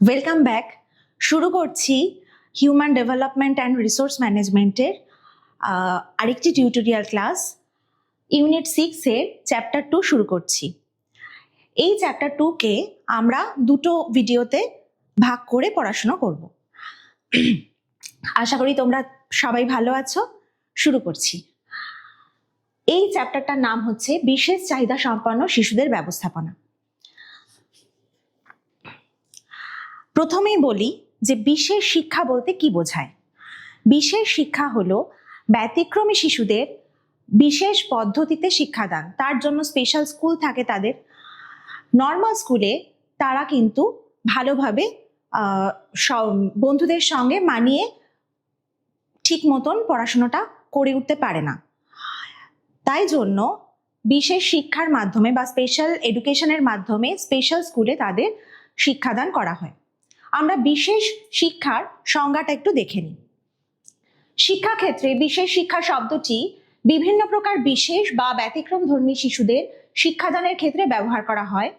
Welcome back. শুরু করছি human development and resource ম্যানেজমেন্টের আরেকটি টিউটোরিয়াল ক্লাস ইউনিট 6-এর চ্যাপ্টার 2 শুরু করছি। এই চ্যাপ্টার 2-কে আমরা দুটো ভিডিওতে ভাগ করে পড়াশোনা করব। আশা করি তোমরা সবাই ভালো আছো। শুরু করছি। এই চ্যাপ্টারটার নাম হচ্ছে বিশেষ চাহিদা সম্পন্ন শিশুদের ব্যবস্থাপনা। প্রথমেই বলি যে বিশেষ শিক্ষা বলতে কি বোঝায়। বিশেষ শিক্ষা হলো ব্যতিক্রমী শিশুদের বিশেষ পদ্ধতিতে শিক্ষাদান। তার জন্য স্পেশাল স্কুল থাকে তাদের। নর্মাল স্কুলে তারা কিন্তু ভালোভাবে বন্ধুদের সঙ্গে মানিয়ে ঠিক মতন পড়াশোনাটা করে উঠতে পারে না। তাই জন্য বিশেষ শিক্ষার মাধ্যমে বা স্পেশাল এডুকেশনের মাধ্যমে স্পেশাল স্কুলে তাদের শিক্ষাদান করা হয়। আমরা বিশেষ শিক্ষার সংজ্ঞাটা একটু দেখে নিই। শিক্ষাক্ষেত্রে বিশেষ শিক্ষা শব্দটি বিভিন্ন প্রকার বিশেষ বা ব্যতিক্রমধর্মী শিশুদের শিক্ষাদানের ক্ষেত্রে ব্যবহার করা হয়।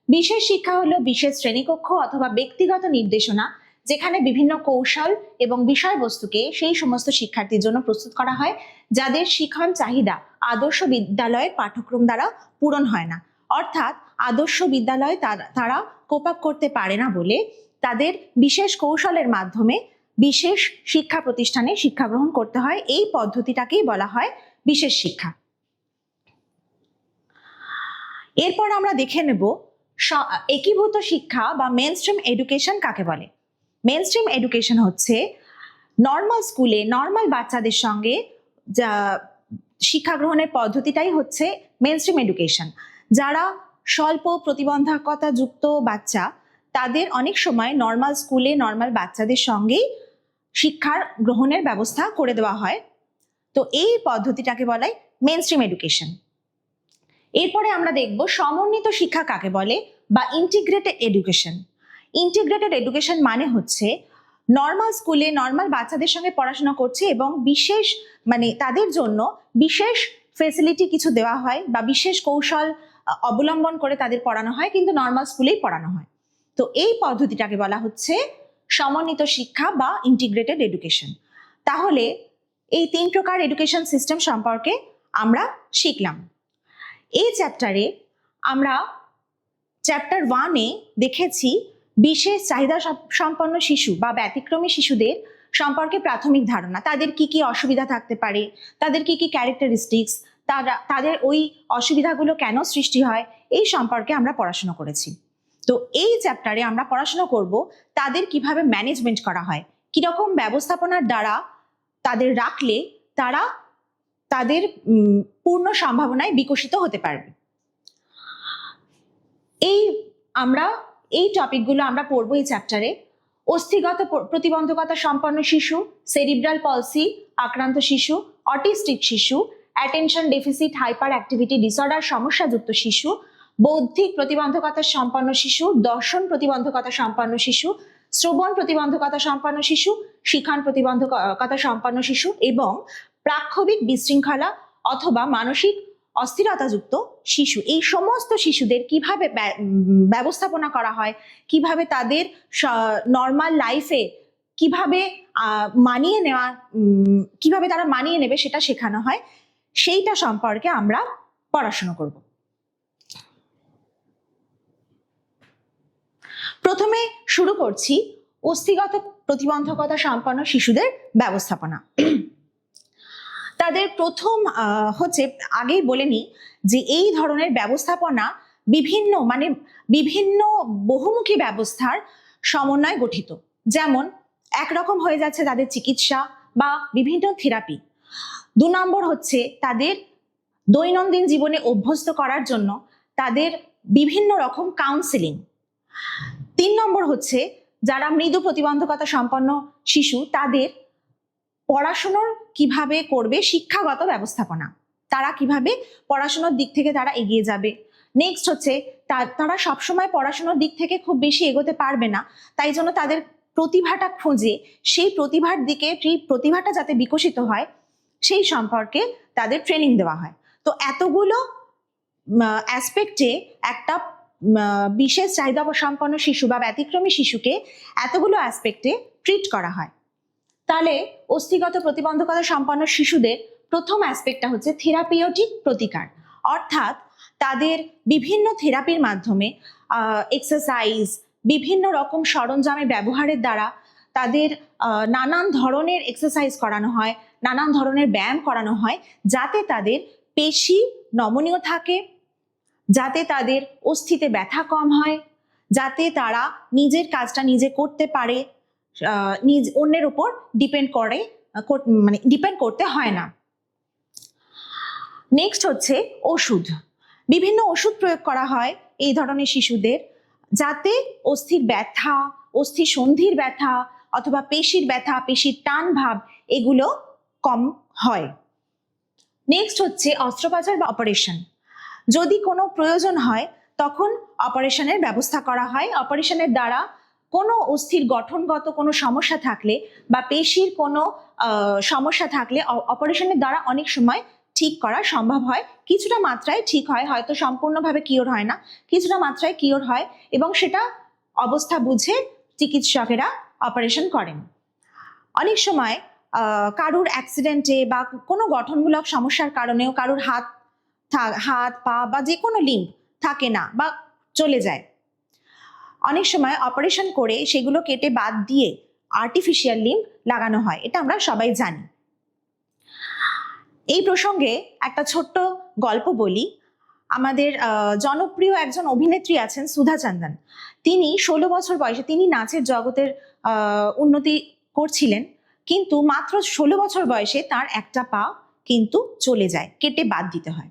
বিশেষ শিক্ষা হলো বিশেষ শ্রেণীকক্ষ অথবা ব্যক্তিগত নির্দেশনা, যেখানে বিভিন্ন কৌশল এবং বিষয়বস্তুকে সেই সমস্ত শিক্ষার্থীর জন্য প্রস্তুত করা হয় যাদের শিক্ষণ চাহিদা আদর্শ বিদ্যালয়ের পাঠ্যক্রম দ্বারা পূরণ হয় না। অর্থাৎ আদর্শ বিদ্যালয়ে তারা কোপ আপ করতে পারে না বলে তাদের বিশেষ কৌশলের মাধ্যমে বিশেষ শিক্ষা প্রতিষ্ঠানে শিক্ষা গ্রহণ করতে হয়। এই পদ্ধতিটাকেই বলা হয় বিশেষ শিক্ষা। এরপর আমরা দেখে নেব একীভূত শিক্ষা বা মেইনস্ট্রিম এডুকেশন কাকে বলে। মেইনস্ট্রিম এডুকেশন হচ্ছে নর্মাল স্কুলে নর্মাল বাচ্চাদের সঙ্গে যা শিক্ষা গ্রহণের পদ্ধতিটাই হচ্ছে মেইনস্ট্রিম এডুকেশন। যারা স্বল্প প্রতিবন্ধকতা যুক্ত বাচ্চা, তাদের অনেক সময় নর্মাল স্কুলে নর্মাল বাচ্চাদের সঙ্গেই শিক্ষার গ্রহণের ব্যবস্থা করে দেওয়া হয়। তো এই পদ্ধতিটাকে বলা হয় মেইনস্ট্রিম এডুকেশন। এরপরে আমরা দেখব সমন্বিত শিক্ষা কাকে বলে বা ইন্টিগ্রেটেড এডুকেশন। ইন্টিগ্রেটেড এডুকেশন মানে হচ্ছে নর্মাল স্কুলে নর্মাল বাচ্চাদের সঙ্গে পড়াশোনা করছে এবং বিশেষ তাদের জন্য বিশেষ ফেসিলিটি কিছু দেওয়া হয় বা বিশেষ কৌশল অবলম্বন করে তাদের পড়ানো হয়, কিন্তু নর্মাল স্কুলেই পড়ানো হয়। তো এই পদ্ধতিটাকে বলা হচ্ছে সমন্বিত শিক্ষা বা ইন্টিগ্রেটেড এডুকেশন। তাহলে এই 3 প্রকার এডুকেশন সিস্টেম সম্পর্কে আমরা শিখলাম। এই চ্যাপ্টারে আমরা চ্যাপ্টার 1-এ দেখেছি বিশেষ চাহিদা সম্পন্ন শিশু বা ব্যতিক্রমী শিশুদের সম্পর্কে প্রাথমিক ধারণা, তাদের কি কি অসুবিধা থাকতে পারে, তাদের কি কি ক্যারেক্টারিস্টিক্স, তাদের ওই অসুবিধাগুলো কেন সৃষ্টি হয়, এই সম্পর্কে আমরা পড়াশোনা করেছি। তো এই চ্যাপ্টারে আমরা পড়াশোনা করব তাদের কিভাবে ম্যানেজমেন্ট করা হয়, কিরকম ব্যবস্থাপনার দ্বারা তাদের রাখলে তারা তাদের পূর্ণ সম্ভাবনায় বিকশিত হতে পারবে। এই টপিকগুলো আমরা পড়বো এই চ্যাপ্টারে। অস্থিগত প্রতিবন্ধকতা সম্পন্ন শিশু, সেরিব্রাল পলসি আক্রান্ত শিশু, অটিস্টিক শিশু, attention deficit hyperactivity disorder সমস্যাযুক্ত শিশু, বৌদ্ধিক প্রতিবন্ধকতা সম্পন্ন শিশু, দর্শন প্রতিবন্ধকতা সম্পন্ন শিশু, শ্রবণ প্রতিবন্ধকতা সম্পন্ন শিশু, শিখন প্রতিবন্ধকতা সম্পন্ন শিশু এবং প্রাক্ষোভিক বিশৃঙ্খলা অথবা মানসিক অস্থিরতাযুক্ত শিশু। এই সমস্ত শিশুদের কিভাবে ব্যবস্থাপনা করা হয়, কিভাবে তাদের নর্মাল লাইফে কিভাবে কিভাবে তারা মানিয়ে নেবে সেটা শেখানো হয়, সেইটা সম্পর্কে আমরা পড়াশোনা করব। প্রথমে শুরু করছি অস্থিগত প্রতিবন্ধকতা সম্পন্ন শিশুদের ব্যবস্থাপনা। তাদের প্রথম হচ্ছে, আগেই বলে নিই যে এই ধরনের ব্যবস্থাপনা বিভিন্ন বহুমুখী ব্যবস্থার সমন্বয়ে গঠিত। যেমন একরকম হয়ে যাচ্ছে তাদের চিকিৎসা বা বিভিন্ন থেরাপি। 2 নম্বর হচ্ছে তাদের দৈনন্দিন জীবনে অভ্যস্ত করার জন্য তাদের বিভিন্ন রকম কাউন্সেলিং। 3 নম্বর হচ্ছে যারা মৃদু প্রতিবন্ধকতা সম্পন্ন শিশু, তাদের পড়াশোনার কিভাবে করবে শিক্ষাগত ব্যবস্থাপনা, তারা কিভাবে পড়াশোনার দিক থেকে তারা এগিয়ে যাবে। নেক্সট হচ্ছে তারা সবসময় পড়াশোনার দিক থেকে খুব বেশি এগোতে পারবে না, তাই জন্য তাদের প্রতিভাটা খুঁজে সেই প্রতিভার দিকে, সেই প্রতিভাটা যাতে বিকশিত হয় সেই সম্পর্কে তাদের ট্রেনিং দেওয়া হয়। তো এতগুলো অ্যাসপেক্টে একটা বিশেষ চাহিদা সম্পন্ন শিশু বা ব্যতিক্রমী শিশুকে এতগুলো অ্যাসপেক্টে ট্রিট করা হয়। তাহলে অস্থিগত প্রতিবন্ধকতা সম্পন্ন শিশুদের প্রথম অ্যাসপেক্টটা হচ্ছে থেরাপিউটিক প্রতিকার, অর্থাৎ তাদের বিভিন্ন থেরাপির মাধ্যমে এক্সারসাইজ, বিভিন্ন রকম সরঞ্জামের ব্যবহারের দ্বারা তাদের নানান ধরনের এক্সারসাইজ করানো হয়, নানান ধরনের ব্যায়াম করানো হয়, যাতে তাদের পেশি নমনীয় থাকে, যাতে তাদের অস্থিতে ব্যথা কম হয়, যাতে তারা নিজের কাজটা নিজে করতে পারে, অন্যের উপর ডিপেন্ড করতে হয় না। নেক্সট হচ্ছে ওষুধ। বিভিন্ন ওষুধ প্রয়োগ করা হয় এই ধরনের শিশুদের, যাতে অস্থির ব্যথা, অস্থি সন্ধির ব্যথা অথবা পেশির ব্যথা, পেশির টান ভাব এগুলো কম হয়। নেক্সট হচ্ছে অস্ত্রোপচার বা অপারেশন। যদি কোনো প্রয়োজন হয় তখন অপারেশনের ব্যবস্থা করা হয়। অপারেশনের দ্বারা কোনো অস্থির গঠনগত কোনো সমস্যা থাকলে বা পেশির কোনো সমস্যা থাকলে অপারেশনের দ্বারা অনেক সময় ঠিক করা সম্ভব হয়। কিছুটা মাত্রায় ঠিক হয়, হয়তো সম্পূর্ণভাবে কিওর হয় না, কিছুটা মাত্রায় কিওর হয়, এবং সেটা অবস্থা বুঝে চিকিৎসকেরা অপারেশন করেন। অনেক সময় কারুর অ্যাক্সিডেন্টে বা কোনো গঠনমূলক সমস্যার কারণেও কারুর হাত পা বা যে কোনো লিম্ব থাকে না বা চলে যায়। অনেক সময় অপারেশন করে সেগুলো কেটে বাদ দিয়ে আর্টিফিশিয়াল লিম্ব লাগানো হয়, এটা আমরা সবাই জানি। এই প্রসঙ্গে একটা ছোট্ট গল্প বলি। আমাদের জনপ্রিয় একজন অভিনেত্রী আছেন সুধা চান্দন। তিনি 16 বছর বয়সে তিনি নাচের জগতের উন্নতি করছিলেন, কিন্তু মাত্র 16 বছর বয়সে তার একটা পা কিন্তু চলে যায়, কেটে বাদ দিতে হয়।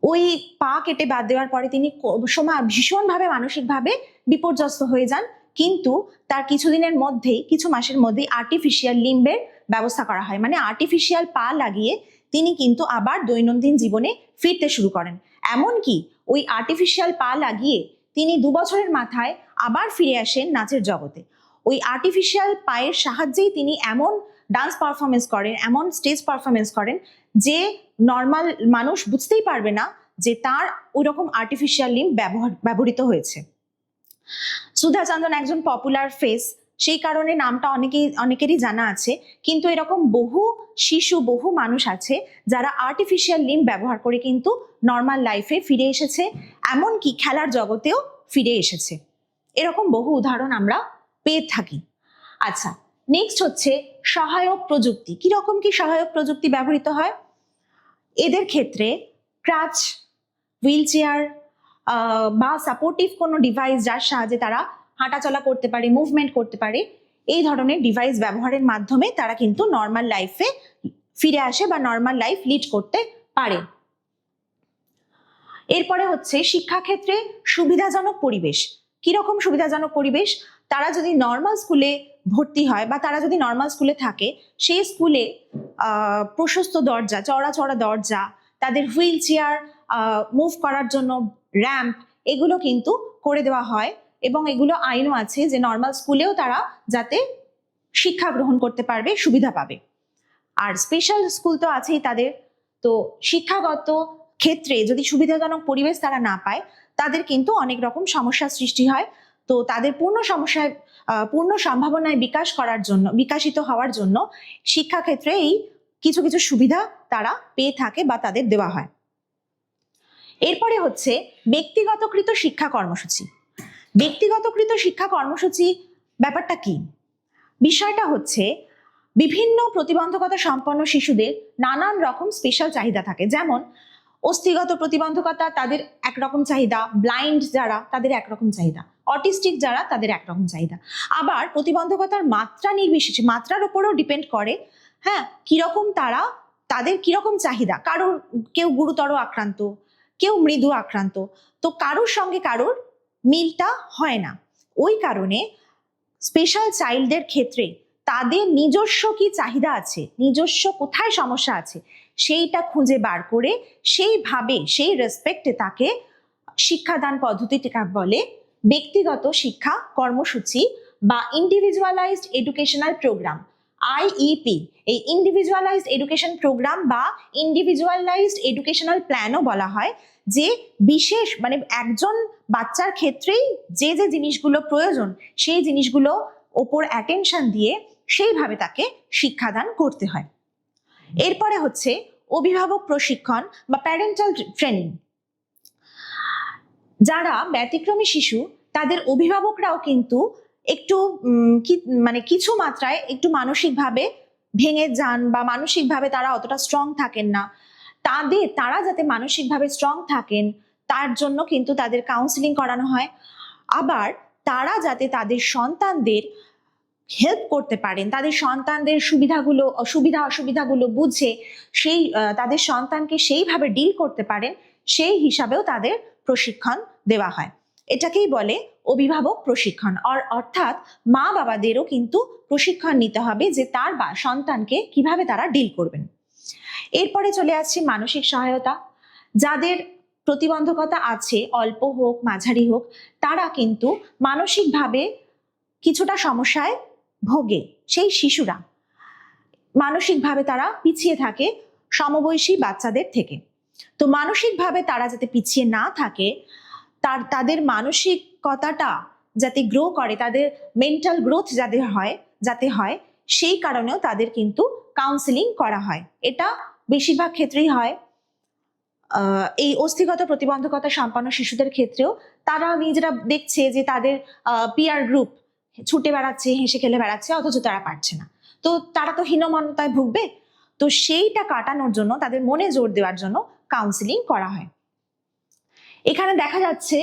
ওই পা কেটে বাদ দেওয়ার পরে তিনি ভীষণভাবে মানসিকভাবে বিপর্যস্ত হয়ে যান, কিন্তু তার কিছুদিনের মধ্যেই, কিছু মাসের মধ্যেই আর্টিফিশিয়াল লিম্বের ব্যবস্থা করা হয়, মানে আর্টিফিশিয়াল পা লাগিয়ে তিনি কিন্তু আবার দৈনন্দিন জীবনে ফিরতে শুরু করেন। এমনকি ওই আর্টিফিশিয়াল পা লাগিয়ে তিনি 2 বছরের মাথায় আবার ফিরে আসেন নাচের জগতে। ওই আর্টিফিশিয়াল পায়ের সাহায্যেই তিনি এমন ডান্স পারফরমেন্স করেন, এমন স্টেজ পারফরমেন্স করেন যে নর্মাল মানুষ বুঝতেই পারবে না যে তার ওই রকম আর্টিফিশিয়াল লিম্ব ব্যবহৃত হয়েছে। সুধা চান্দন একজন পপুলার ফেস, সেই কারণে নামটা অনেকেরই জানা আছে, কিন্তু এরকম বহু শিশু, বহু মানুষ আছে যারা আর্টিফিশিয়াল লিম্ব ব্যবহার করে কিন্তু নর্মাল লাইফে ফিরে এসেছে, এমনকি খেলার জগতেও ফিরে এসেছে। এরকম বহু উদাহরণ আমরা পেয়ে থাকি। আচ্ছা, নেক্সট হচ্ছে সহায়ক প্রযুক্তি। কিরকম কি সহায়ক প্রযুক্তি ব্যবহৃত হয়? এদের ক্ষেত্রে ক্রাচ, হুইল চেয়ার বা সাপোর্টিভ কোনো ডিভাইস যার সাহায্যে তারা হাঁটাচলা করতে পারে, মুভমেন্ট করতে পারে, এই ধরনের ডিভাইস ব্যবহারের মাধ্যমে তারা কিন্তু নর্মাল লাইফে ফিরে আসে বা নর্মাল লাইফ লিড করতে পারে। এরপরে হচ্ছে শিক্ষাক্ষেত্রে সুবিধাজনক পরিবেশ। কিরকম সুবিধাজনক পরিবেশ? তারা যদি নর্মাল স্কুলে ভর্তি হয় বা তারা যদি নর্মাল স্কুলে থাকে, সেই স্কুলে প্রশস্ত দরজা, চওড়া চওড়া দরজা, তাদের হুইল চেয়ার, মুভ করার জন্য র্যাম্প, এগুলো কিন্তু করে দেওয়া হয়, এবং এগুলো আইনও আছে যে নর্মাল স্কুলেও তারা যাতে শিক্ষা গ্রহণ করতে পারবে, সুবিধা পাবে। আর স্পেশাল স্কুল তো আছেই তাদের। তো শিক্ষাগত ক্ষেত্রে যদি সুবিধাজনক পরিবেশ তারা না পায়, তাদের কিন্তু অনেক রকম সমস্যার সৃষ্টি হয়। তো তাদের পূর্ণ সম্ভাবনায় বিকাশিত হওয়ার জন্য শিক্ষাক্ষেত্রে এই কিছু কিছু সুবিধা তারা পেয়ে থাকে বা তাদের দেওয়া হয়। এরপরে হচ্ছে ব্যক্তিগতকৃত শিক্ষা কর্মসূচি। ব্যক্তিগতকৃত শিক্ষা কর্মসূচি ব্যাপারটা কি? বিষয়টা হচ্ছে বিভিন্ন প্রতিবন্ধকতা সম্পন্ন শিশুদের নানান রকম স্পেশাল চাহিদা থাকে। যেমন অস্থিগত প্রতিবন্ধকতা, তাদের একরকম চাহিদা, ব্লাইন্ড যারা তাদের একরকম চাহিদা, অটিস্টিক যারা তাদের একরকম চাহিদা। আবার প্রতিবন্ধকতার মাত্রা নির্বিশেষে, মাত্রার উপরও ডিপেন্ড করে, হ্যাঁ, কিরকম তাদের কিরকম চাহিদা। কেউ গুরুতর আক্রান্ত, কেউ মৃদু আক্রান্ত, তো কারোর সঙ্গে কারোর মিলটা হয় না। ওই কারণে স্পেশাল চাইল্ডদের ক্ষেত্রে তাদের নিজস্ব কি চাহিদা আছে, নিজস্ব কোথায় সমস্যা আছে, সেইটা খুঁজে বার করে সেইভাবে, সেই রেসপেক্টে তাকে শিক্ষাদান পদ্ধতিটা বলে ব্যক্তিগত শিক্ষা কর্মসূচি বা ইন্ডিভিজুয়ালাইজড এডুকেশনাল প্রোগ্রাম, আইইপি। এই ইন্ডিভিজুয়ালাইজড এডুকেশন প্রোগ্রাম বা ইন্ডিভিজুয়ালাইজড এডুকেশনাল প্ল্যানও বলা হয়, যে বিশেষ মানে একজন বাচ্চার ক্ষেত্রেই যে যে জিনিসগুলো প্রয়োজন সেই জিনিসগুলো ওপর অ্যাটেনশন দিয়ে সেইভাবে তাকে শিক্ষাদান করতে হয়। এরপরে হচ্ছে অভিভাবক প্রশিক্ষণ বা প্যারেন্টাল ট্রেনিং। যারা ব্যতিক্রমী শিশু তাদের অভিভাবকরাও কিন্তু একটু মানে কিছু মাত্রায় একটু মানসিকভাবে ভেঙে যান বা মানসিকভাবে তারা অতটা স্ট্রং থাকেন না। তারা যাতে মানসিকভাবে স্ট্রং থাকেন তার জন্য কিন্তু তাদের কাউন্সিলিং করানো হয়। আবার তারা যাতে তাদের সন্তানদের হেল্প করতে পারেন, তাদের সন্তানদের সুবিধা অসুবিধাগুলো বুঝে সেই তাদের সন্তানকে সেইভাবে ডিল করতে পারেন, সেই হিসাবেও তাদের প্রশিক্ষণ দেওয়া হয়। এটাকেই বলে অভিভাবক প্রশিক্ষণ। অর্থাৎ মা বাবাদেরও কিন্তু প্রশিক্ষণ নিতে হবে যে তার সন্তানকে কিভাবে তারা ডিল করবেন। এরপরে চলে আসছি মানসিক সহায়তা। যাদের প্রতিবন্ধকতা আছে, অল্প হোক মাঝারি হোক, তারা কিন্তু মানসিকভাবে কিছুটা সমস্যায় ভোগে। সেই শিশুরা মানসিকভাবে তারা পিছিয়ে থাকে সমবয়সী বাচ্চাদের থেকে। তো মানসিকভাবে তারা যাতে পিছিয়ে না থাকে, তাদের মানসিকতাটা যাতে গ্রো করে, তাদের মেন্টাল গ্রোথ যাতে হয় সেই কারণেও তাদের কিন্তু কাউন্সিলিং করা হয়। এটা বেশিরভাগ ক্ষেত্রেই হয়। এই অস্থিগত প্রতিবন্ধকতা সম্পন্ন শিশুদের ক্ষেত্রেও তারা নিজেরা দেখছে যে তাদের পিয়ার গ্রুপ ছুটে বেড়াচ্ছে, হেসে খেলে বেড়াচ্ছে, অথচ তারা পারছে না। তো তারা তো হীনমন্যতায় ভুগবে। তো সেইটা কাটানোর জন্য, তাদের মনে জোর দেওয়ার জন্য কাউন্সিলিং করা হয়। এখানে দেখা যাচ্ছে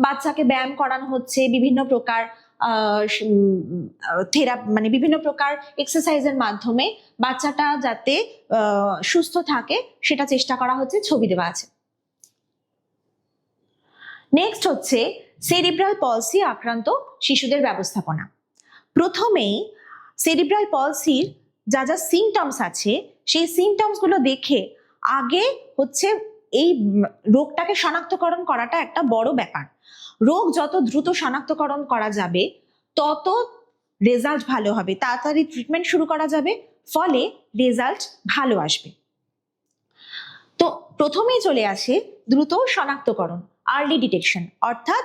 বাচ্চাকে ব্যায়াম করানো হচ্ছে, বিভিন্ন প্রকার মানে বিভিন্ন প্রকার এক্সারসাইজের মাধ্যমে বাচ্চাটা যাতে সুস্থ থাকে সেটা চেষ্টা করা হচ্ছে, ছবি দেওয়া আছে। নেক্সট হচ্ছে সেরিব্রাল পলসি আক্রান্ত শিশুদের ব্যবস্থাপনা। প্রথমেই সেরিব্রাল পলসির যা যা সিমটমস আছে সেই সিমটমস গুলো দেখে আগে হচ্ছে এই রোগটাকে শনাক্তকরণ করাটা একটা বড় ব্যাপার। রোগ যত দ্রুত শনাক্তকরণ করা যাবে তত রেজাল্ট ভালো হবে, তাড়াতাড়ি ট্রিটমেন্ট শুরু করা যাবে, ফলে রেজাল্ট ভালো আসবে। তো প্রথমেই চলে আসে দ্রুত শনাক্তকরণ, আর্লি ডিটেকশন, অর্থাৎ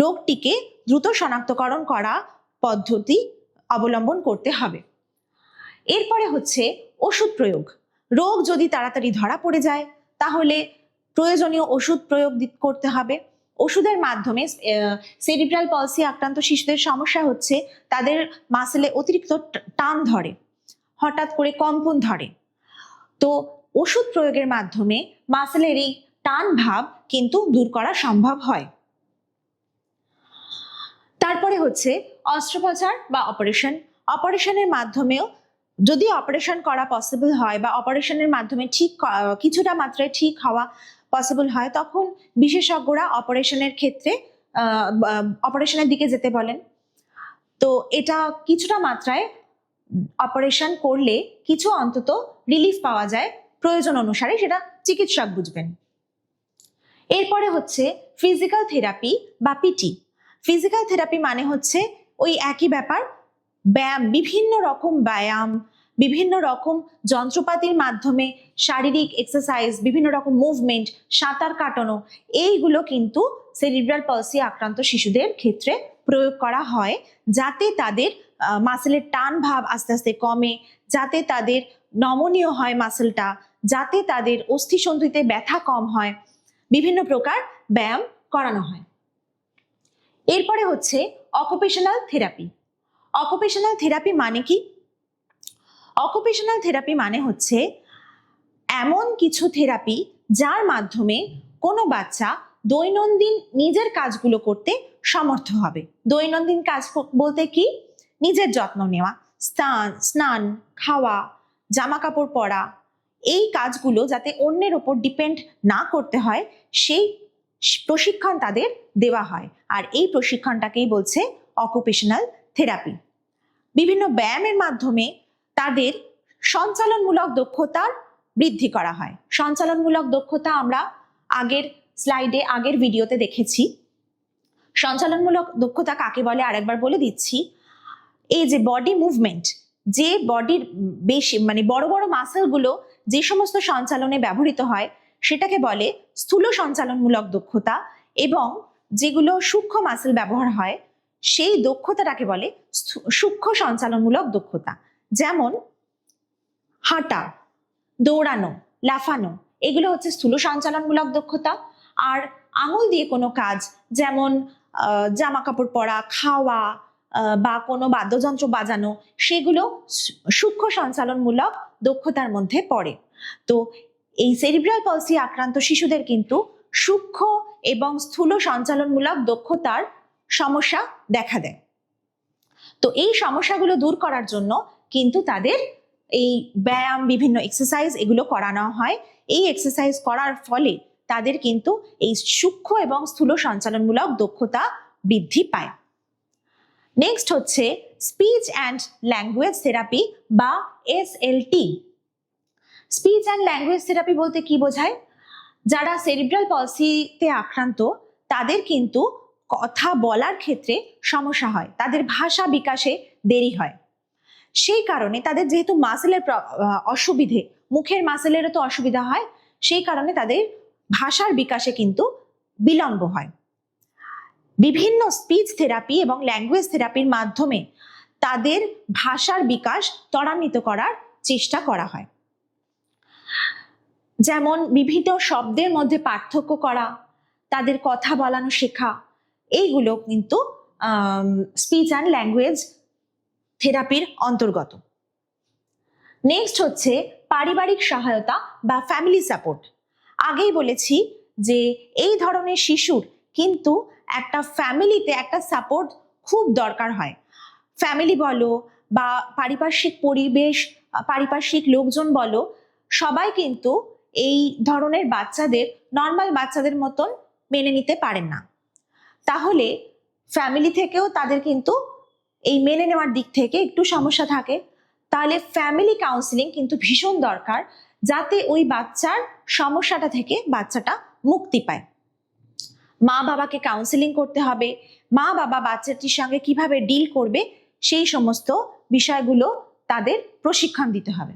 রোগটিকে দ্রুত শনাক্তকরণ করা পদ্ধতি অবলম্বন করতে হবে। এরপরে হচ্ছে ওষুধ প্রয়োগ। রোগ যদি তাড়াতাড়ি ধরা পড়ে যায় তাহলে প্রয়োজনীয় ওষুধ প্রয়োগ করতে হবে। ওষুধের মাধ্যমে সেরিব্রাল পলসি আক্রান্ত শিশুদের সমস্যা হচ্ছে তাদের মাসেলে অতিরিক্ত টান ধরে, হঠাৎ করে কম্পন ধরে। তো ওষুধ প্রয়োগের মাধ্যমে মাসেলের এই টান ভাব কিন্তু দূর করা সম্ভব হয়। তারপরে হচ্ছে অস্ত্রোপচার বা অপারেশনের মাধ্যমেও যদি অপারেশন করা পসিবল হয় বা অপারেশনের মাধ্যমে কিছুটা মাত্রায় ঠিক হওয়া পসিবল হয়, তখন বিশেষজ্ঞরা অপারেশনের দিকে যেতে বলেন। তো এটা কিছুটা মাত্রায় অপারেশন করলে কিছু অন্তত রিলিফ পাওয়া যায়, প্রয়োজন অনুসারে সেটা চিকিৎসক বুঝবেন। এরপরে হচ্ছে ফিজিক্যাল থেরাপি বা পিটি। ফিজিক্যাল থেরাপি মানে হচ্ছে ওই একই ব্যাপার, বিভিন্ন রকম যন্ত্রপাতির মাধ্যমে শারীরিক এক্সারসাইজ, বিভিন্ন রকম মুভমেন্ট, সাঁতার কাটানো, এইগুলো কিন্তু সেরিব্রাল পলসি আক্রান্ত শিশুদের ক্ষেত্রে প্রয়োগ করা হয়, যাতে তাদের মাসেলের টান ভাব আস্তে আস্তে কমে, যাতে তাদের নমনীয় হয় মাসেলটা, যাতে তাদের অস্থিসন্ধিতে ব্যথা কম হয়, বিভিন্ন প্রকার ব্যায়াম করানো হয়। এরপরে হচ্ছে অকুপেশনাল থেরাপি। অকুপেশনাল থেরাপি মানে কি? অকুপেশনাল থেরাপি মানে হচ্ছে এমন কিছু থেরাপি যার মাধ্যমে কোনো বাচ্চা দৈনন্দিন নিজের কাজগুলো করতে সমর্থ হবে। দৈনন্দিন কাজ বলতে কি? নিজের যত্ন নেওয়া, স্নান, খাওয়া, জামা কাপড় পরা, এই কাজগুলো যাতে অন্যের ওপর ডিপেন্ড না করতে হয় সেই প্রশিক্ষণ তাদের দেওয়া হয়। আর এই প্রশিক্ষণটাকেই বলছে অকুপেশনাল থেরাপি। বিভিন্ন ব্যায়ামের মাধ্যমে তাদের সঞ্চালনমূলক দক্ষতার বৃদ্ধি করা হয়। সঞ্চালনমূলক দক্ষতা আমরা আগের ভিডিওতে দেখেছি। সঞ্চালনমূলক দক্ষতা কাকে বলে আরেকবার বলে দিচ্ছি। এই যে বডি মুভমেন্ট, যে বডির বেশি মানে বড় বড় মাসেলগুলো যে সমস্ত সঞ্চালনে ব্যবহৃত হয় সেটাকে বলে স্থূল সঞ্চালনমূলক দক্ষতা, এবং যেগুলো সূক্ষ্ম মাসেল ব্যবহার হয় সেই দক্ষতাটাকে বলে সূক্ষ্ম সঞ্চালনমূলক দক্ষতা। যেমন হাঁটা, দৌড়ানো, লাফানো, এগুলো হচ্ছে স্থূল সঞ্চালনমূলক দক্ষতা। আর আঙুল দিয়ে কোনো কাজ, যেমন জামা কাপড় পরা, খাওয়া বা কোনো বাদ্যযন্ত্র বাজানো, সেগুলো সূক্ষ্ম সঞ্চালনমূলক দক্ষতার মধ্যে পড়ে। তো এই সেরিব্রাল পলসি আক্রান্ত শিশুদের কিন্তু সূক্ষ্ম এবং স্থূল সঞ্চালনমূলক দক্ষতার সমস্যা দেখা দেয়। তো এই সমস্যাগুলো দূর করার জন্য কিন্তু তাদের এই ব্যায়াম, বিভিন্ন এক্সারসাইজ এগুলো করানো হয়। এই এক্সারসাইজ করার ফলে তাদের কিন্তু এই সূক্ষ্ম এবং স্থূল সঞ্চালনমূলক দক্ষতা বৃদ্ধি পায়। নেক্সট হচ্ছে স্পিচ অ্যান্ড ল্যাঙ্গুয়েজ থেরাপি বা SLT. Speech and language therapy বলতে কি বোঝায়? যারা সেরিব্রাল পলসিতে আক্রান্ত তাদের কিন্তু কথা বলার ক্ষেত্রে সমস্যা হয়, তাদের ভাষা বিকাশে দেরি হয়। সেই কারণে তাদের যেহেতু মাসেলের অসুবিধে, মুখের মাসেলেরও তো অসুবিধা হয়, সেই কারণে তাদের ভাষার বিকাশে কিন্তু বিলম্ব হয়। বিভিন্ন স্পিচ থেরাপি এবং ল্যাঙ্গুয়েজ থেরাপির মাধ্যমে তাদের ভাষার বিকাশ ত্বরান্বিত করার চেষ্টা করা হয়। যেমন বিভিন্ন শব্দের মধ্যে পার্থক্য করা, তাদের কথা বলানো শেখা, এইগুলো কিন্তু স্পিচ অ্যান্ড ল্যাঙ্গুয়েজ থেরাপির অন্তর্গত। নেক্সট হচ্ছে পারিবারিক সহায়তা বা ফ্যামিলি সাপোর্ট। আগেই বলেছি যে এই ধরনের শিশুর কিন্তু একটা ফ্যামিলিতে একটা সাপোর্ট খুব দরকার হয়। ফ্যামিলি বলো বা পারিপার্শ্বিক পরিবেশ, পারিপার্শ্বিক লোকজন বলো, সবাই কিন্তু এই ধরনের বাচ্চাদের নর্মাল বাচ্চাদের মতন মেনে নিতে পারেন না। তাহলে ফ্যামিলি থেকেও তাদের কিন্তু এই মেনে নেওয়ার দিক থেকে একটু সমস্যা থাকে। তাহলে ফ্যামিলি কাউন্সিলিং কিন্তু ভীষণ দরকার, যাতে ওই বাচ্চার সমস্যাটা থেকে বাচ্চাটা মুক্তি পায়। মা বাবাকে কাউন্সিলিং করতে হবে, মা বাবা বাচ্চাটির সঙ্গে কিভাবে ডিল করবে সেই সমস্ত বিষয়গুলো তাদের প্রশিক্ষণ দিতে হবে।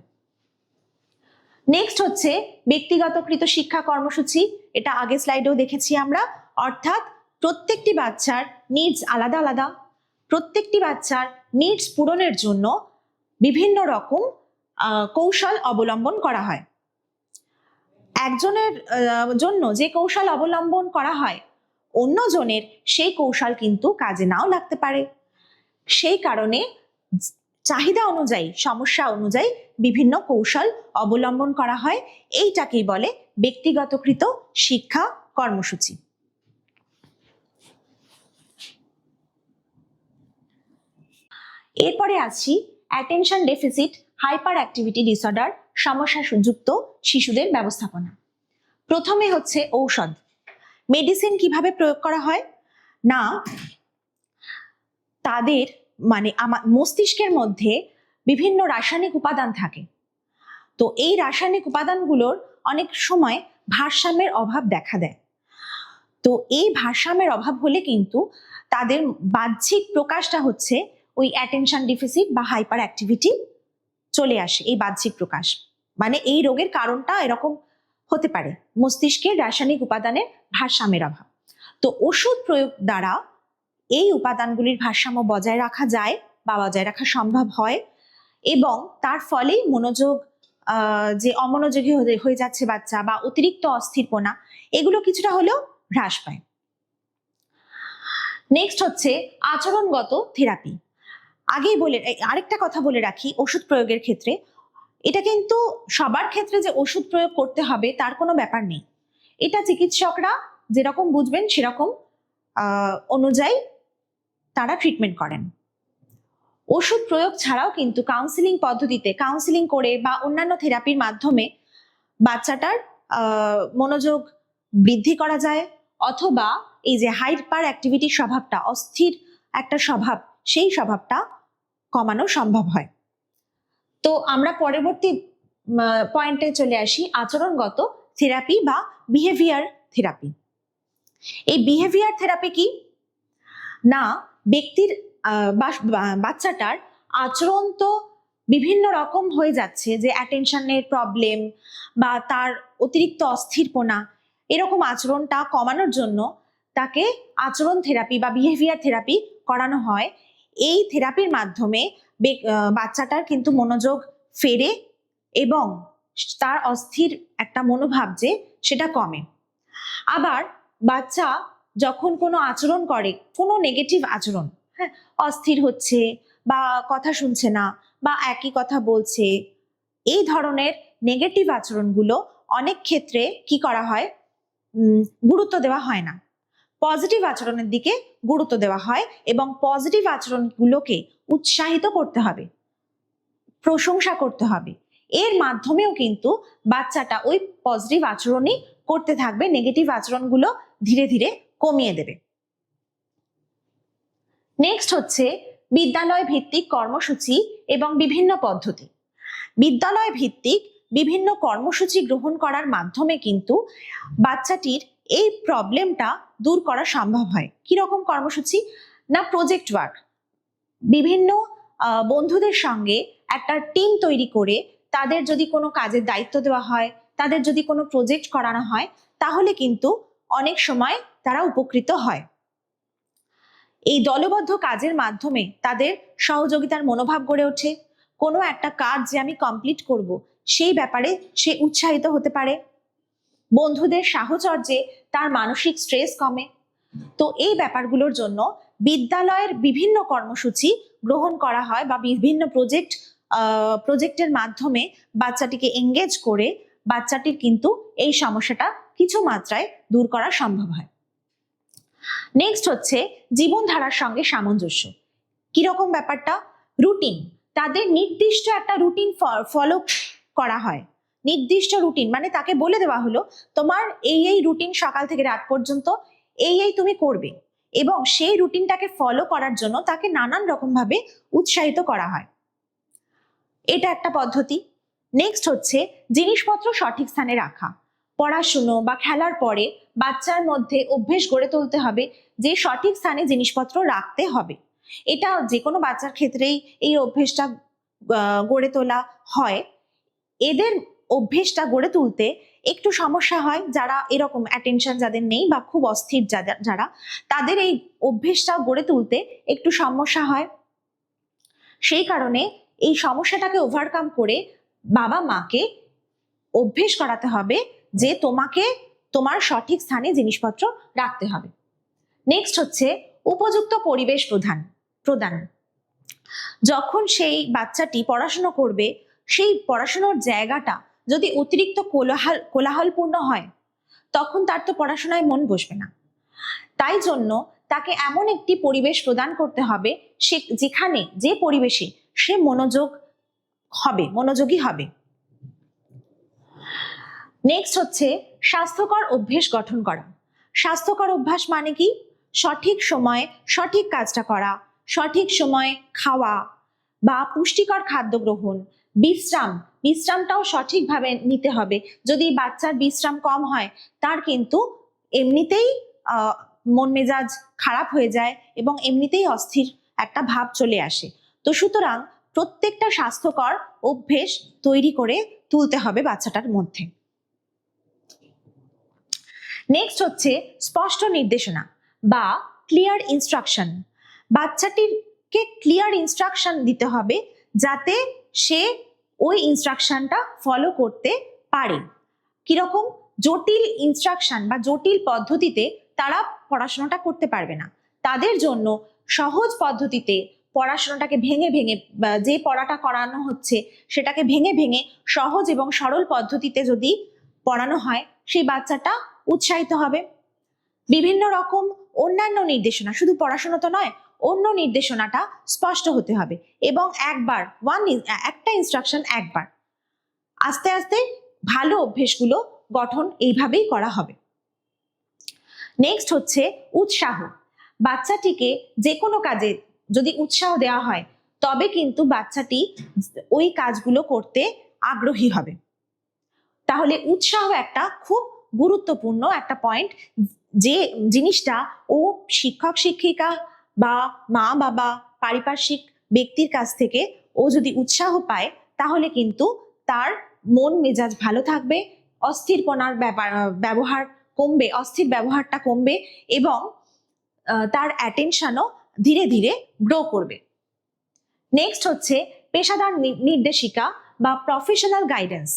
নেক্সট হচ্ছে ব্যক্তিগতকৃত শিক্ষা কর্মসূচি। এটা আগে স্লাইডেও দেখেছি আমরা, অর্থাৎ প্রত্যেকটি বাচ্চার নিডস আলাদা আলাদা। প্রত্যেকটি বাচ্চার নিডস পূরণের জন্য বিভিন্ন রকম কৌশল অবলম্বন করা হয়। একজনের জন্য যে কৌশল অবলম্বন করা হয়, অন্যজনের সেই কৌশল কিন্তু কাজে নাও লাগতে পারে। সেই কারণে চাহিদা অনুযায়ী, সমস্যা অনুযায়ী বিভিন্ন কৌশল অবলম্বন করা হয়। এইটাকেই বলে ব্যক্তিগতকৃত শিক্ষা কর্মসূচি। এরপরে আসছি attention deficit hyperactivity disorder সমস্যাযুক্ত শিশুদের ব্যবস্থাপনা। প্রথমে হচ্ছে ঔষধ। মেডিসিন কিভাবে প্রয়োগ করা হয় না, তাদের মস্তিষ্কের মধ্যে বিভিন্ন রাসায়নিক উপাদান থাকে। তো এই রাসায়নিক উপাদানগুলোর অনেক সময় ভারসাম্যের অভাব দেখা দেয়। তো এই ভারসাম্যের অভাব হলে কিন্তু তাদের বাহ্যিক প্রকাশটা হচ্ছে ওই অ্যাটেনশন ডেফিসিট বা হাইপার অ্যাক্টিভিটি চলে আসে। এই বাহ্যিক প্রকাশ মানে এই রোগের কারণটা এরকম হতে পারে, মস্তিষ্কের রাসায়নিক উপাদানের ভারসাম্যের অভাব। তো ওষুধ প্রয়োগ দ্বারা এই উপাদানগুলির ভারসাম্য বজায় রাখা যায় বা বজায় রাখা সম্ভব হয়, এবং তার ফলেই মনোযোগ, যে অমনোযোগী হয়ে যাচ্ছে বাচ্চা বা অতিরিক্ত অস্থিরপনা, এগুলো কিছুটা হলেও হ্রাস পায়। নেক্সট হচ্ছে আচরণগত থেরাপি। আগেই আরেকটা কথা বলে রাখি, ওষুধ প্রয়োগের ক্ষেত্রে এটা কিন্তু সবার ক্ষেত্রে যে ওষুধ প্রয়োগ করতে হবে তার কোনো ব্যাপার নেই। এটা চিকিৎসকরা যেরকম বুঝবেন সেরকম অনুযায়ী তারা ট্রিটমেন্ট করেন। ওষুধ প্রয়োগ ছাড়াও কিন্তু কাউন্সিলিং পদ্ধতিতে, কাউন্সিলিং করে বা অন্যান্য থেরাপির মাধ্যমে বাচ্চাটার মনোযোগ বৃদ্ধি করা যায়, অথবা এই যে হাইপার অ্যাক্টিভিটির স্বভাবটা, অস্থির একটা স্বভাব, সেই স্বভাবটা কমানো সম্ভব হয়। তো আমরা পরবর্তী পয়েন্টে চলে আসি, আচরণগত থেরাপি বা বিহেভিয়ার থেরাপি। এই বিহেভিয়ার থেরাপি কি না, ব্যক্তির বাচ্চাটার আচরণ তো বিভিন্ন রকম হয়ে যাচ্ছে, যে অ্যাটেনশনের প্রবলেম বা তার অতিরিক্ত অস্থিরপনা, এরকম আচরণটা কমানোর জন্য তাকে আচরণ থেরাপি বা বিহেভিয়ার থেরাপি করানো হয়। এই থেরাপির মাধ্যমে বাচ্চাটার কিন্তু মনোযোগ ফেরে এবং তার অস্থির একটা মনোভাব যে সেটা কমে। আবার বাচ্চা যখন কোনো আচরণ করে, কোনো নেগেটিভ আচরণ, হ্যাঁ, অস্থির হচ্ছে বা কথা শুনছে না বা একই কথা বলছে, এই ধরনের নেগেটিভ আচরণগুলো অনেক ক্ষেত্রে কি করা হয়, গুরুত্ব দেওয়া হয় না। পজিটিভ আচরণের দিকে গুরুত্ব দেওয়া হয় এবং পজিটিভ আচরণগুলোকে উৎসাহিত করতে হবে, প্রশংসা করতে হবে। এর মাধ্যমেও কিন্তু বাচ্চাটা ওই পজিটিভ আচরণই করতে থাকবে, নেগেটিভ আচরণগুলো ধীরে ধীরে কমিয়ে দেবে। নেক্সট হচ্ছে বিদ্যালয় ভিত্তিক কর্মসূচি এবং বিভিন্ন পদ্ধতি। বিদ্যালয় ভিত্তিক বিভিন্ন কর্মসূচি গ্রহণ করার মাধ্যমে কিন্তু বাচ্চাটির এই প্রবলেমটা দূর করা সম্ভব হয়। কিরকম কর্মসূচি? না, প্রজেক্ট ওয়ার্ক। বিভিন্ন বন্ধুদের সঙ্গে একটা টিম তৈরি করে তাদের যদি কোনো কাজের দায়িত্ব দেওয়া হয়, তাদের যদি কোনো প্রজেক্ট করানো হয়, তাহলে কিন্তু অনেক সময় তারা উপকৃত হয়। এই দলবদ্ধ কাজের মাধ্যমে তাদের সহযোগিতার মনোভাব গড়ে ওঠে। কোনো একটা কাজ যে আমি কমপ্লিট করব, সেই ব্যাপারে সে উৎসাহিত হতে পারে। বন্ধুদের সাহচর্যে তার মানসিক স্ট্রেস কমে। তো এই ব্যাপারগুলোর জন্য বিদ্যালয়ের বিভিন্ন কর্মসূচি গ্রহণ করা হয় বা বিভিন্ন প্রজেক্টের মাধ্যমে বাচ্চাটিকে এঙ্গেজ করে বাচ্চাটির কিন্তু এই সমস্যাটা কিছু মাত্রায় দূর করা সম্ভব হয়। নেক্সট হচ্ছে জীবনধারার সঙ্গে সামঞ্জস্য। কিরকম ব্যাপারটা? রুটিন। তাদের নির্দিষ্ট একটা রুটিন ফলো করা হয়। নির্দিষ্ট রুটিন মানে তাকে বলে দেওয়া হলো, তোমার এই রুটিন সকাল থেকে রাত পর্যন্ত এই তুমি করবে, এবং সেই রুটিনটাকে ফলো করার জন্য তাকে নানান রকম ভাবে উৎসাহিত করা হয়। এটা একটা পদ্ধতি। নেক্সট হচ্ছে জিনিসপত্র সঠিক স্থানে রাখা। পড়াশুনো বা খেলার পরে বাচ্চার মধ্যে অভ্যেস গড়ে তুলতে হবে যে সঠিক স্থানে জিনিসপত্র রাখতে হবে। এটা যে কোনো বাচ্চার ক্ষেত্রেই এই অভ্যেসটা গড়ে তোলা হয়। এদের অভ্যেসটা গড়ে তুলতে একটু সমস্যা হয়, যারা এরকম অ্যাটেনশন যাদের নেই বা খুব অস্থির যারা, তাদের এই অভ্যেসটা গড়ে তুলতে একটু সমস্যা হয়। সেই কারণে এই সমস্যাটাকে ওভারকাম করে বাবা মাকে অভ্যেস করাতে হবে যে তোমাকে তোমার সঠিক স্থানে জিনিসপত্র রাখতে হবে। নেক্সট হচ্ছে উপযুক্ত পরিবেশ প্রদান। যখন সেই বাচ্চাটি পড়াশোনা করবে, সেই পড়াশোনার জায়গাটা যদি অতিরিক্ত কোলাহলপূর্ণ হয়, তখন তার তো পড়াশোনায় মন বসবে না। তাই জন্য তাকে এমন একটি পরিবেশ প্রদান করতে হবে যেখানে, যে পরিবেশে সে মনোযোগী হবে। নেক্সট হচ্ছে স্বাস্থ্যকর অভ্যেস গঠন করা। স্বাস্থ্যকর অভ্যাস মানে কি? সঠিক সময়ে সঠিক কাজটা করা, সঠিক সময়ে খাওয়া বা পুষ্টিকর খাদ্য গ্রহণ, বিশ্রামটাও সঠিকভাবে নিতে হবে। যদি বাচ্চার বিশ্রাম কম হয়, তার কিন্তু এমনিতেই মন মেজাজ খারাপ হয়ে যায় এবং এমনিতেই অস্থির একটা ভাব চলে আসে। তো সুতরাং প্রত্যেকটা স্বাস্থ্যকর অভ্যেস তৈরি করে তুলতে হবে বাচ্চাটার মধ্যে। নেক্সট হচ্ছে স্পষ্ট নির্দেশনা বা ক্লিয়ার ইনস্ট্রাকশন। বাচ্চাটিকে ক্লিয়ার ইনস্ট্রাকশন দিতে হবে যাতে সে ওই ইনস্ট্রাকশনটা ফলো করতে পারে। কিরকম? জটিল ইনস্ট্রাকশন বা জটিল পদ্ধতিতে তারা পড়াশোনাটা করতে পারবে না। তাদের জন্য সহজ পদ্ধতিতে পড়াশোনাটাকে ভেঙে যে পড়াটা করানো হচ্ছে সেটাকে ভেঙে সহজ এবং সরল পদ্ধতিতে যদি পড়ানো হয়, সেই বাচ্চাটা উৎসাহিত হবে। বিভিন্ন রকম অন্যান্য নির্দেশনা, শুধু পড়াশোনা তো নয়, অন্য নির্দেশনাটা স্পষ্ট হতে হবে এবং একটা ইনস্ট্রাকশন একবার। আস্তে আস্তে ভালো অভ্যেসগুলো গঠন এইভাবেই করা হবে। নেক্সট হচ্ছে উৎসাহ। বাচ্চাটিকে যে কোনো কাজে যদি উৎসাহ দেওয়া হয়, তবে কিন্তু বাচ্চাটি ওই কাজগুলো করতে আগ্রহী হবে। তাহলে উৎসাহ একটা খুব গুরুত্বপূর্ণ একটা পয়েন্ট, যে জিনিসটা ও শিক্ষক শিক্ষিকা বা মা বাবা পারিপার্শ্বিক ব্যক্তির কাছ থেকে ও যদি উৎসাহ পায় তাহলে কিন্তু তার মন মেজাজ ভালো থাকবে, অস্থিরপনার ব্যবহার কমবে, অস্থির ব্যবহারটা কমবে এবং তার অ্যাটেনশনও ধীরে ধীরে গ্রো করবে। নেক্সট হচ্ছে পেশাদার নির্দেশিকা বা প্রফেশনাল গাইডেন্স।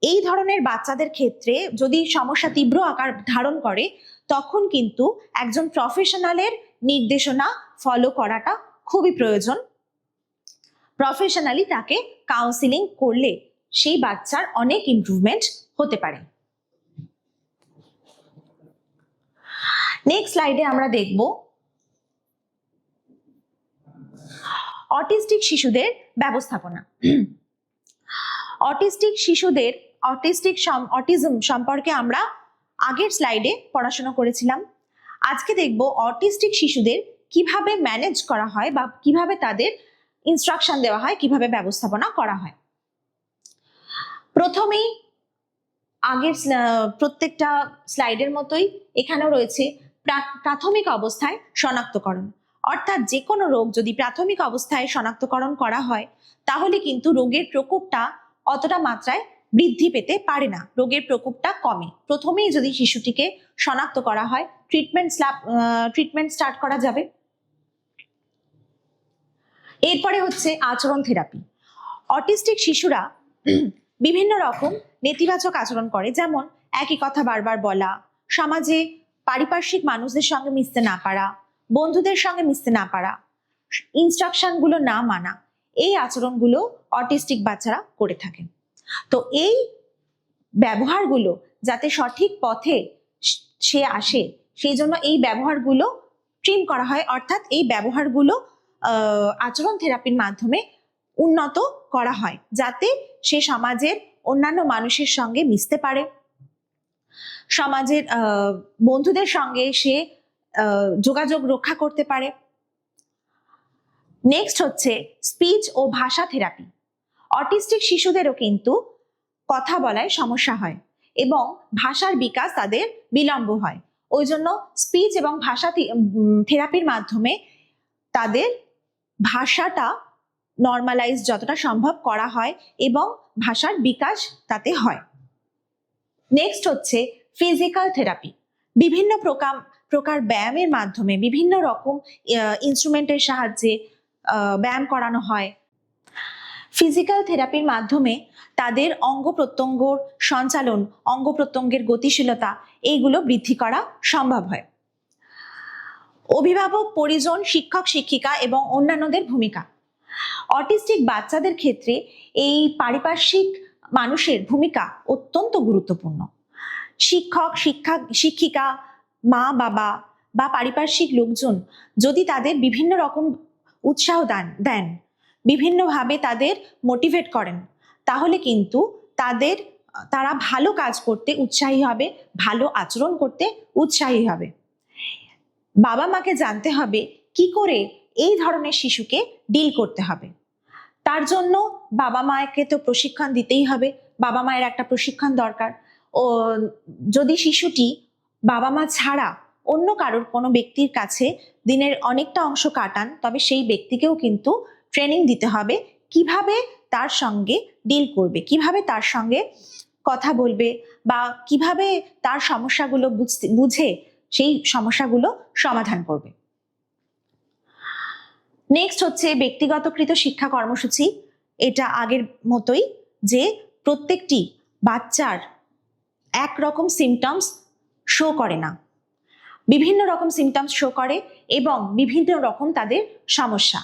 এই ধরনের বাচ্চাদের ক্ষেত্রে যদি সমস্যা তীব্র আকার ধারণ করে তখন কিন্তু একজন প্রফেশনালের নির্দেশনা ফলো করাটা খুবই প্রয়োজন। প্রফেশনালি তাকে কাউন্সিলিং করলে সেই বাচ্চার অনেক ইমপ্রুভমেন্ট হতে পারে। নেক্সট স্লাইডে আমরা দেখব অটিস্টিক শিশুদের ব্যবস্থাপনা। অটিজম সম্পর্কে আমরা আগের স্লাইডে পড়াশোনা করেছিলাম। আজকে দেখব অটিস্টিক শিশুদের কিভাবে ম্যানেজ করা হয় বা কিভাবে তাদের ইনস্ট্রাকশন দেওয়া হয়, কিভাবে ব্যবস্থাপনা করা হয়। প্রথমেই আগের প্রত্যেকটা স্লাইডের মতোই এখানেও রয়েছে প্রাথমিক অবস্থায় শনাক্তকরণ। অর্থাৎ যে কোনো রোগ যদি প্রাথমিক অবস্থায় শনাক্তকরণ করা হয় তাহলে কিন্তু রোগের প্রকোপটা অতটা মাত্রায় বৃদ্ধি পেতে পারে না, রোগের প্রকোপটা কমে। প্রথমেই যদি শিশুটিকে শনাক্ত করা হয় ট্রিটমেন্ট স্টার্ট করা যাবে। এরপরে হচ্ছে আচরণ থেরাপি। অটিস্টিক শিশুরা বিভিন্ন রকম নেতিবাচক আচরণ করে, যেমন একই কথা বারবার বলা, সমাজে পারিপার্শ্বিক মানুষদের সঙ্গে মিশতে না পারা, বন্ধুদের সঙ্গে মিশতে না পারা, ইনস্ট্রাকশনগুলো না মানা, এই আচরণগুলো অটিস্টিক বাচ্চারা করে থাকেন। তো এই ব্যবহারগুলো যাতে সঠিক পথে সে আসে সেই জন্য এই ব্যবহারগুলো ট্রিম করা হয়, অর্থাৎ এই ব্যবহারগুলো আচরণ থেরাপির মাধ্যমে উন্নত করা হয় যাতে সে সমাজের অন্যান্য মানুষের সঙ্গে মিশতে পারে, সমাজের বন্ধুদের সঙ্গে সে যোগাযোগ রক্ষা করতে পারে। নেক্সট হচ্ছে স্পিচ ও ভাষা থেরাপি। অটিস্টিক শিশুদেরও কিন্তু কথা বলায় সমস্যা হয় এবং ভাষার বিকাশ তাদের বিলম্ব হয়। ওই জন্য স্পিচ এবং ভাষা থেরাপির মাধ্যমে তাদের ভাষাটা নর্মালাইজ যতটা সম্ভব করা হয় এবং ভাষার বিকাশ তাতে হয়। নেক্সট হচ্ছে ফিজিক্যাল থেরাপি। বিভিন্ন প্রকার ব্যায়ামের মাধ্যমে, বিভিন্ন রকম ইনস্ট্রুমেন্টের সাহায্যে ব্যায়াম করানো হয়। ফিজিক্যাল থেরাপির মাধ্যমে তাদের অঙ্গ প্রত্যঙ্গর সঞ্চালন, অঙ্গ প্রত্যঙ্গের গতিশীলতা এইগুলো বৃদ্ধি করা সম্ভব হয়। অভিভাবক, পরিজন, শিক্ষক, শিক্ষিকা এবং অন্যান্যদের ভূমিকা। অটিস্টিক বাচ্চাদের ক্ষেত্রে এই পারিপার্শ্বিক মানুষের ভূমিকা অত্যন্ত গুরুত্বপূর্ণ। শিক্ষক, শিক্ষিকা, মা বাবা বা পারিপার্শ্বিক লোকজন যদি তাদের বিভিন্ন রকম উৎসাহ দেন, বিভিন্নভাবে তাদের মোটিভেট করেন, তাহলে কিন্তু তারা ভালো কাজ করতে উৎসাহী হবে, ভালো আচরণ করতে উৎসাহী হবে। বাবা মাকে জানতে হবে কি করে এই ধরনের শিশুকে ডিল করতে হবে। তার জন্য বাবা মাকে তো প্রশিক্ষণ দিতেই হবে, বাবা মায়ের একটা প্রশিক্ষণ দরকার। ও যদি শিশুটি বাবা মা ছাড়া অন্য কারোর কোনো ব্যক্তির কাছে দিনের অনেকটা অংশ কাটান, তবে সেই ব্যক্তিকেও কিন্তু ট্রেনিং দিতে হবে কিভাবে তার সঙ্গে ডিল করবে, কিভাবে তার সঙ্গে কথা বলবে বা কিভাবে তার সমস্যাগুলো বুঝে সেই সমস্যাগুলো সমাধান করবে। নেক্সট হচ্ছে ব্যক্তিগতকৃত শিক্ষা কর্মসূচি। এটা আগের মতোই যে প্রত্যেকটি বাচ্চার একরকম সিমটমস শো করে না, বিভিন্ন রকম সিমটমস শো করে এবং বিভিন্ন রকম তাদের সমস্যা।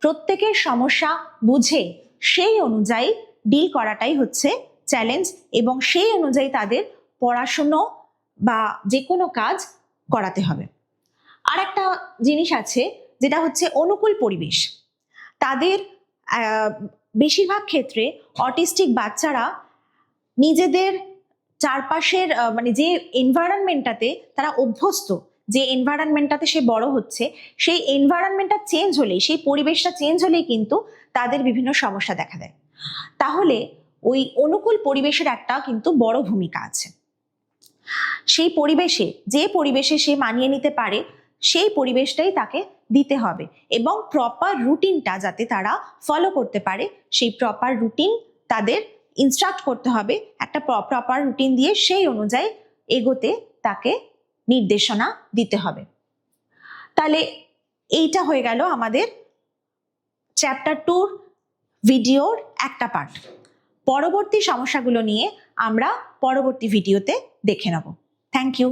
প্রত্যেকের সমস্যা বুঝে সেই অনুযায়ী ডিল করাটাই হচ্ছে চ্যালেঞ্জ এবং সেই অনুযায়ী তাদের পড়াশুনো বা যে কোনো কাজ করাতে হবে। আর একটা জিনিস আছে যেটা হচ্ছে অনুকূল পরিবেশ। তাদের বেশিরভাগ ক্ষেত্রে অটিস্টিক বাচ্চারা নিজেদের চারপাশের মানে যে এনভায়রনমেন্টটাতে তারা অভ্যস্ত, যে এনভায়রনমেন্টটাতে সে বড় হচ্ছে, সেই এনভায়রনমেন্টটা চেঞ্জ হলেই, সেই পরিবেশটা চেঞ্জ হলেই কিন্তু তাদের বিভিন্ন সমস্যা দেখা দেয়। তাহলে ওই অনুকূল পরিবেশের একটা কিন্তু বড় ভূমিকা আছে। সেই পরিবেশে, যে পরিবেশে সে মানিয়ে নিতে পারে, সেই পরিবেশটাই তাকে দিতে হবে এবং প্রপার রুটিনটা যাতে তারা ফলো করতে পারে সেই প্রপার রুটিন তাদের ইনস্ট্রাক্ট করতে হবে, একটা প্রপার রুটিন দিয়ে সেই অনুযায়ী এগোতে তাকে নির্দেশনা দিতে হবে। তাহলে এইটা হয়ে গেল আমাদের চ্যাপ্টার 2 ভিডিওর একটা পার্ট। পরবর্তী সমস্যাগুলো নিয়ে আমরা পরবর্তী ভিডিওতে দেখে নেব। Thank you.